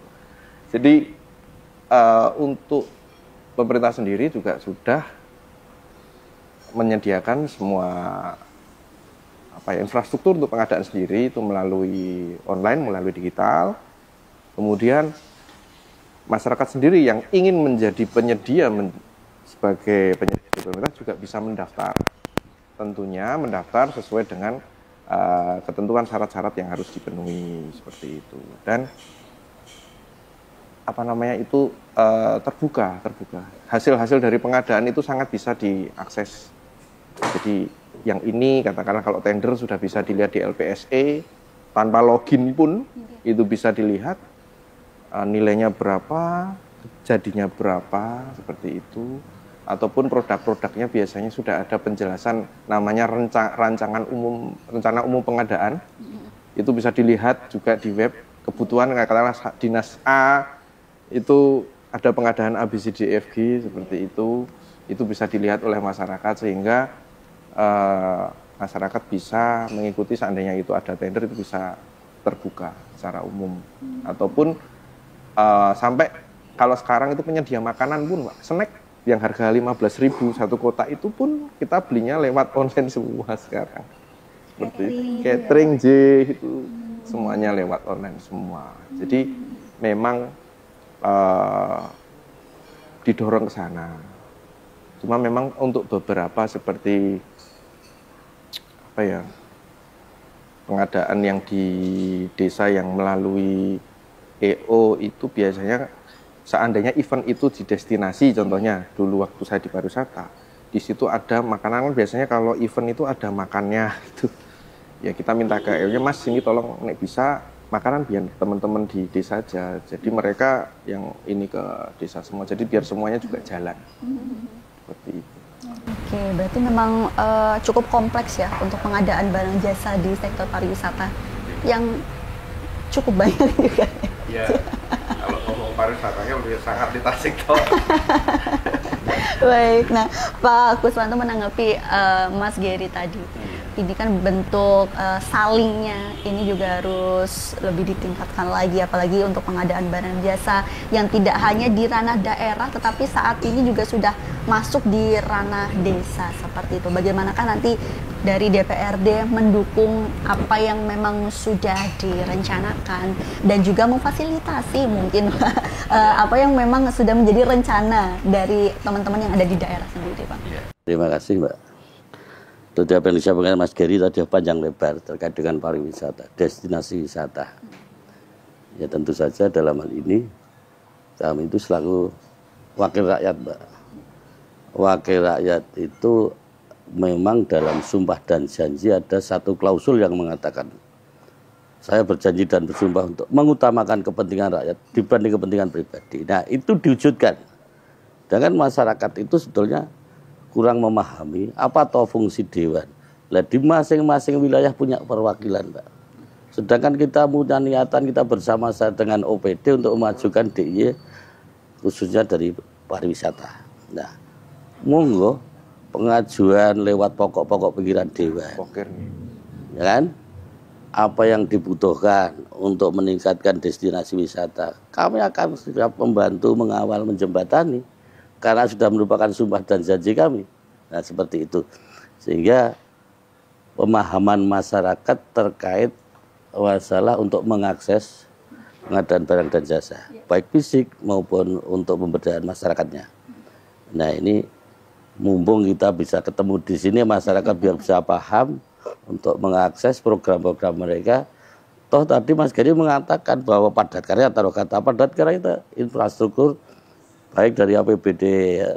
Jadi untuk pemerintah sendiri juga sudah menyediakan semua infrastruktur untuk pengadaan sendiri itu melalui online, melalui digital. Kemudian masyarakat sendiri yang ingin menjadi penyedia sebagai penyedia pemerintah juga bisa mendaftar. Tentunya mendaftar sesuai dengan ketentuan syarat-syarat yang harus dipenuhi seperti itu. Dan terbuka. Hasil-hasil dari pengadaan itu sangat bisa diakses. Jadi yang ini katakanlah kalau tender sudah bisa dilihat di LPSE tanpa login pun itu bisa dilihat. Nilainya berapa, jadinya berapa, seperti itu. Ataupun produk-produknya biasanya sudah ada penjelasan namanya rencana umum pengadaan. Itu bisa dilihat juga di web. Kebutuhan katakanlah dinas A itu ada pengadaan ABCDFG seperti itu bisa dilihat oleh masyarakat sehingga masyarakat bisa mengikuti seandainya itu ada tender itu bisa terbuka secara umum. Ataupun sampai kalau sekarang itu penyedia makanan pun, Pak, snack yang harga 15.000 satu kotak itu pun kita belinya lewat online semua sekarang. Seperti catering itu semuanya lewat online semua. Jadi memang didorong ke sana. Cuma memang untuk beberapa seperti pengadaan yang di desa yang melalui EO itu biasanya seandainya event itu di destinasi, contohnya dulu waktu saya di pariwisata, di situ ada makanan, biasanya kalau event itu ada makannya gitu. Ya kita minta ke EO-nya, Mas ini tolong nek bisa makanan biar teman-teman di desa aja. Jadi mereka yang ini ke desa semua, jadi biar semuanya juga jalan. Seperti itu. Oke, berarti memang cukup kompleks ya untuk pengadaan barang jasa di sektor pariwisata yang cukup banyak juga. Ya, kalau ngomong pariwisatanya lebih sangat di Tasik toh. Baik, nah Pak Kuswanto menanggapi Mas Gary tadi. Ini kan bentuk salingnya ini juga harus lebih ditingkatkan lagi, apalagi untuk pengadaan barang jasa yang tidak hanya di ranah daerah, tetapi saat ini juga sudah masuk di ranah desa seperti itu. Bagaimanakah nanti dari DPRD mendukung apa yang memang sudah direncanakan dan juga memfasilitasi mungkin apa yang memang sudah menjadi rencana dari teman-teman yang ada di daerah sendiri, Pak. Terima kasih, Mbak. Tadi apa yang disampaikan Mas Gary tadi panjang lebar terkait dengan pariwisata, destinasi wisata. Ya tentu saja dalam hal ini kami itu selaku wakil rakyat, Mbak. Wakil rakyat itu memang dalam sumpah dan janji ada satu klausul yang mengatakan saya berjanji dan bersumpah untuk mengutamakan kepentingan rakyat dibanding kepentingan pribadi. Nah, itu diwujudkan. Dengan masyarakat itu sebetulnya kurang memahami apa toh fungsi dewan. Lah di masing-masing wilayah punya perwakilan, Pak. Sedangkan kita punya niatan kita bersama-sama dengan OPD untuk memajukan DIY khususnya dari pariwisata. Nah, monggo pengajuan lewat pokok-pokok pikiran dewan. Poker nih. Ya kan? Apa yang dibutuhkan untuk meningkatkan destinasi wisata. Kami akan siap membantu, mengawal, menjembatani. Karena sudah merupakan sumpah dan janji kami. Nah, seperti itu. Sehingga pemahaman masyarakat terkait masalah untuk mengakses pengadaan barang dan jasa. Baik fisik maupun untuk pemberdayaan masyarakatnya. Nah, ini mumpung kita bisa ketemu di sini, masyarakat biar bisa paham untuk mengakses program-program mereka. Toh tadi Mas Geri mengatakan bahwa padat karya, taruh kata padat karya itu infrastruktur baik dari APBD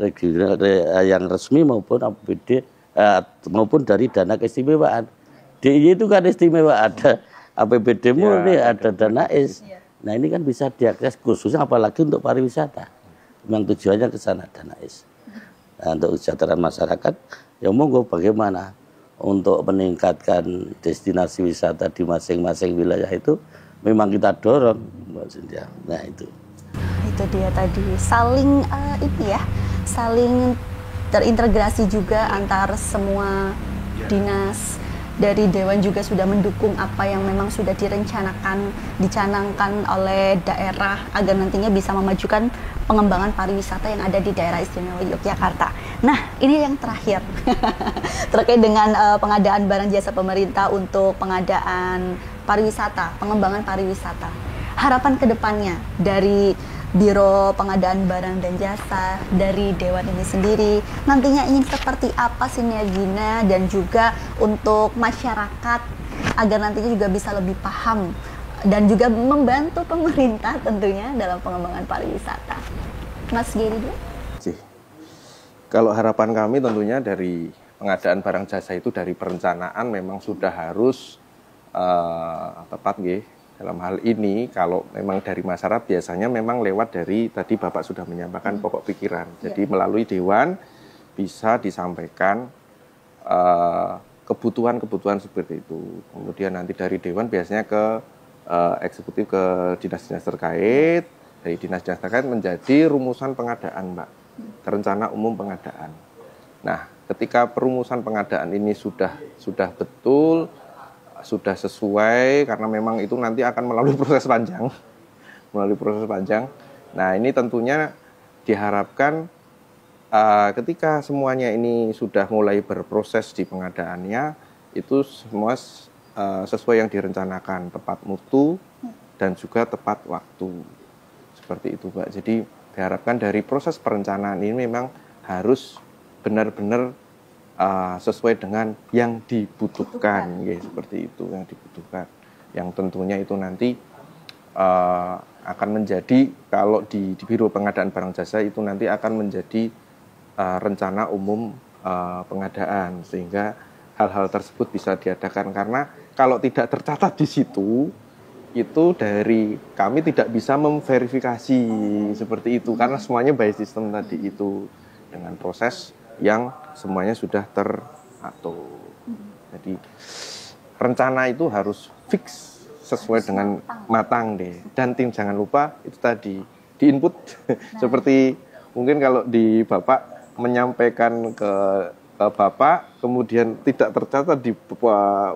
regional yang resmi maupun APBD maupun dari dana keistimewaan. DIY itu kan istimewa, ada APBD murni, ada dana is. Nah, ini kan bisa diakses khususnya apalagi untuk pariwisata. Memang tujuannya ke sana dana is. Nah, untuk kesejahteraan masyarakat, ya monggo bagaimana untuk meningkatkan destinasi wisata di masing-masing wilayah itu memang kita dorong, Mbak Cynthia. Nah, itu dia tadi saling saling terintegrasi juga antar semua dinas. Dari Dewan juga sudah mendukung apa yang memang sudah dicanangkan oleh daerah agar nantinya bisa memajukan pengembangan pariwisata yang ada di daerah istimewa Yogyakarta. Nah, ini yang terakhir terkait dengan pengadaan barang jasa pemerintah untuk pengadaan pariwisata, pengembangan pariwisata. Harapan kedepannya dari Biro Pengadaan Barang dan Jasa, dari Dewan ini sendiri, nantinya ingin seperti apa sinerginya dan juga untuk masyarakat agar nantinya juga bisa lebih paham dan juga membantu pemerintah tentunya dalam pengembangan pariwisata. Mas Geri dulu. Kalau harapan kami tentunya dari pengadaan barang jasa itu dari perencanaan memang sudah harus tepat nggih. Dalam hal ini kalau memang dari masyarakat biasanya memang lewat dari tadi Bapak sudah menyampaikan pokok pikiran. Jadi melalui Dewan bisa disampaikan kebutuhan-kebutuhan seperti itu. Kemudian nanti dari Dewan biasanya ke eksekutif, ke dinas-dinas terkait. Dari dinas-dinas terkait menjadi rumusan pengadaan, Mbak. Rencana umum pengadaan. Nah, ketika perumusan pengadaan ini sudah betul, sudah sesuai, karena memang itu nanti akan melalui proses panjang. Nah, ini tentunya diharapkan ketika semuanya ini sudah mulai berproses di pengadaannya, itu semua sesuai yang direncanakan, tepat mutu dan juga tepat waktu. Seperti itu, Pak. Jadi diharapkan dari proses perencanaan ini memang harus benar-benar sesuai dengan yang dibutuhkan, ya, seperti itu yang dibutuhkan. Yang tentunya itu nanti akan menjadi kalau di Biro Pengadaan Barang Jasa itu nanti akan menjadi rencana umum pengadaan, sehingga hal-hal tersebut bisa diadakan. Karena kalau tidak tercatat di situ, itu dari kami tidak bisa memverifikasi seperti itu, karena semuanya by system tadi itu dengan proses yang semuanya sudah teratur. Jadi rencana itu harus fix sesuai dengan matang deh. Dan tim jangan lupa itu tadi di input seperti mungkin kalau di Bapak menyampaikan ke Bapak kemudian tidak tercatat di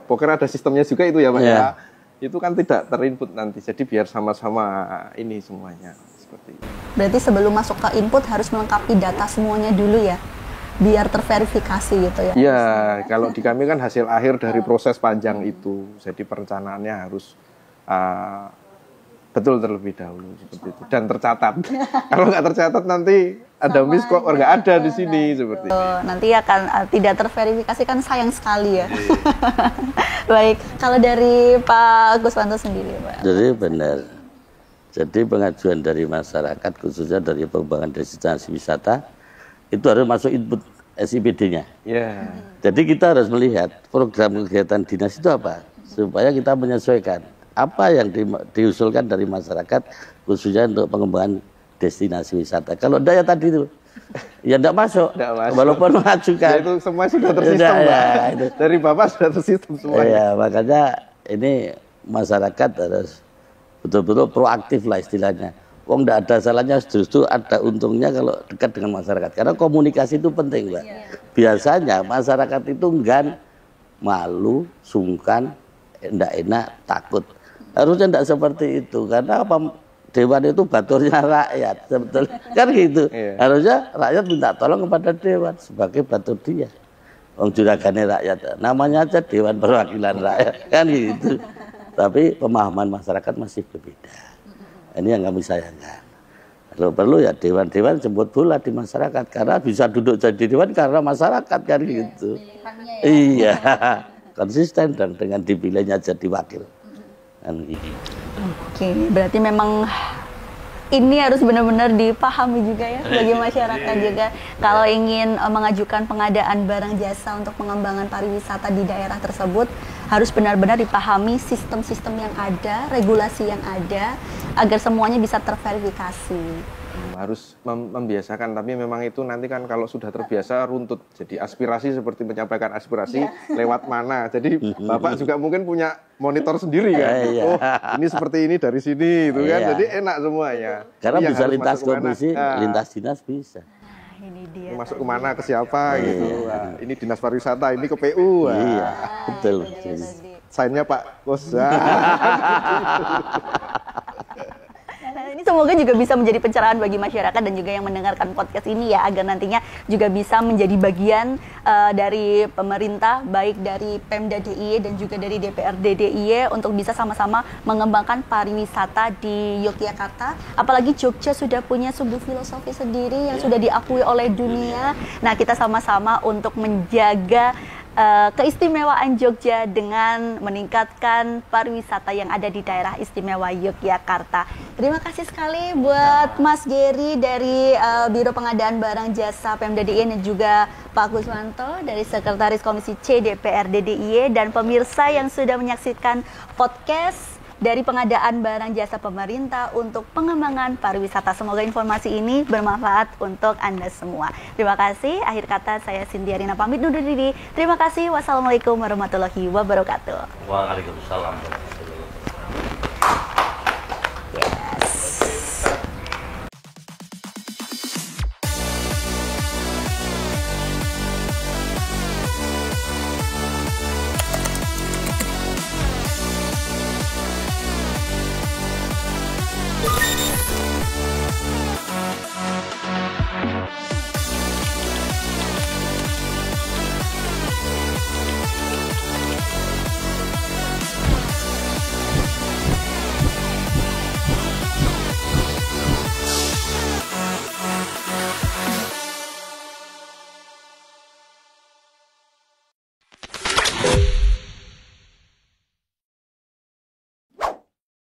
poker ada sistemnya juga itu ya Pak ya. Itu kan tidak terinput nanti. Jadi biar sama-sama ini semuanya seperti itu. Berarti sebelum masuk ke input harus melengkapi data semuanya dulu ya, biar terverifikasi gitu ya? Iya, kalau di kami kan hasil akhir dari proses panjang itu. Jadi perencanaannya harus betul terlebih dahulu seperti itu dan tercatat. Kalau nggak tercatat nanti ada miss kok nggak ada di sini seperti itu. Nanti akan tidak terverifikasi, kan sayang sekali ya. Baik, kalau dari Pak Guswanto sendiri, Pak. Jadi benar. Jadi pengajuan dari masyarakat khususnya dari pengembangan destinasi wisata itu harus masuk input SIPD-nya. Ya. Jadi kita harus melihat program kegiatan dinas itu apa, supaya kita menyesuaikan apa yang diusulkan dari masyarakat, khususnya untuk pengembangan destinasi wisata. Kalau enggak ya tadi itu, ya enggak masuk, walaupun mengajukan. Ya, itu semua sudah tersistem, Pak. Itu. Dari Bapak sudah tersistem semua. Ya, makanya ini masyarakat harus betul-betul proaktif lah istilahnya. Wong enggak ada salahnya, justru ada untungnya kalau dekat dengan masyarakat. Karena komunikasi itu penting, Mbak. Biasanya masyarakat itu enggan, malu, sungkan, enggak enak, takut. Harusnya enggak seperti itu. Karena apa? Dewan itu baturnya rakyat, sebetulnya kan gitu. Harusnya rakyat minta tolong kepada dewan sebagai batur dia. Wong juragane rakyat, namanya aja Dewan Perwakilan Rakyat, kan gitu. Tapi pemahaman masyarakat masih berbeda. Ini yang kami sayangkan. Kalau perlu ya dewan-dewan jemput bola di masyarakat, karena bisa duduk jadi dewan karena masyarakat, kan gitu. Iya, konsisten dan dengan dipilihnya jadi wakil. Kan gitu. Oke, berarti memang ini harus benar-benar dipahami juga ya bagi masyarakat juga. Kalau ingin mengajukan pengadaan barang jasa untuk pengembangan pariwisata di daerah tersebut, harus benar-benar dipahami sistem-sistem yang ada, regulasi yang ada, agar semuanya bisa terverifikasi. Harus membiasakan, tapi memang itu nanti kan kalau sudah terbiasa runtut. Jadi aspirasi seperti menyampaikan aspirasi lewat mana. Jadi Bapak juga mungkin punya monitor sendiri kan. Oh, ini seperti ini dari sini, itu kan. Jadi enak semuanya. Karena ini bisa lintas komisi, lintas dinas bisa. Ini dia. Masuk kemana, ke siapa gitu. Nah, ini dinas pariwisata, ini ke PU. Iya, betul. Sainnya Pak Kos. Nah, ini semoga juga bisa menjadi pencerahan bagi masyarakat dan juga yang mendengarkan podcast ini ya, agar nantinya juga bisa menjadi bagian dari pemerintah, baik dari Pemda DIY dan juga dari DPRD DIY untuk bisa sama-sama mengembangkan pariwisata di Yogyakarta. Apalagi Jogja sudah punya sebuah filosofi sendiri yang sudah diakui oleh dunia. Nah, kita sama-sama untuk menjaga keistimewaan Jogja dengan meningkatkan pariwisata yang ada di daerah istimewa Yogyakarta. Terima kasih sekali buat Mas Geri dari Biro Pengadaan Barang Jasa Pemda DIY dan juga Pak Guswanto dari Sekretaris Komisi C DPRD DIY dan pemirsa yang sudah menyaksikan podcast dari pengadaan barang jasa pemerintah untuk pengembangan pariwisata. Semoga informasi ini bermanfaat untuk Anda semua. Terima kasih. Akhir kata saya Cynthia Rina pamit undur diri. Terima kasih. Wassalamualaikum warahmatullahi wabarakatuh. Waalaikumsalam. Thank you.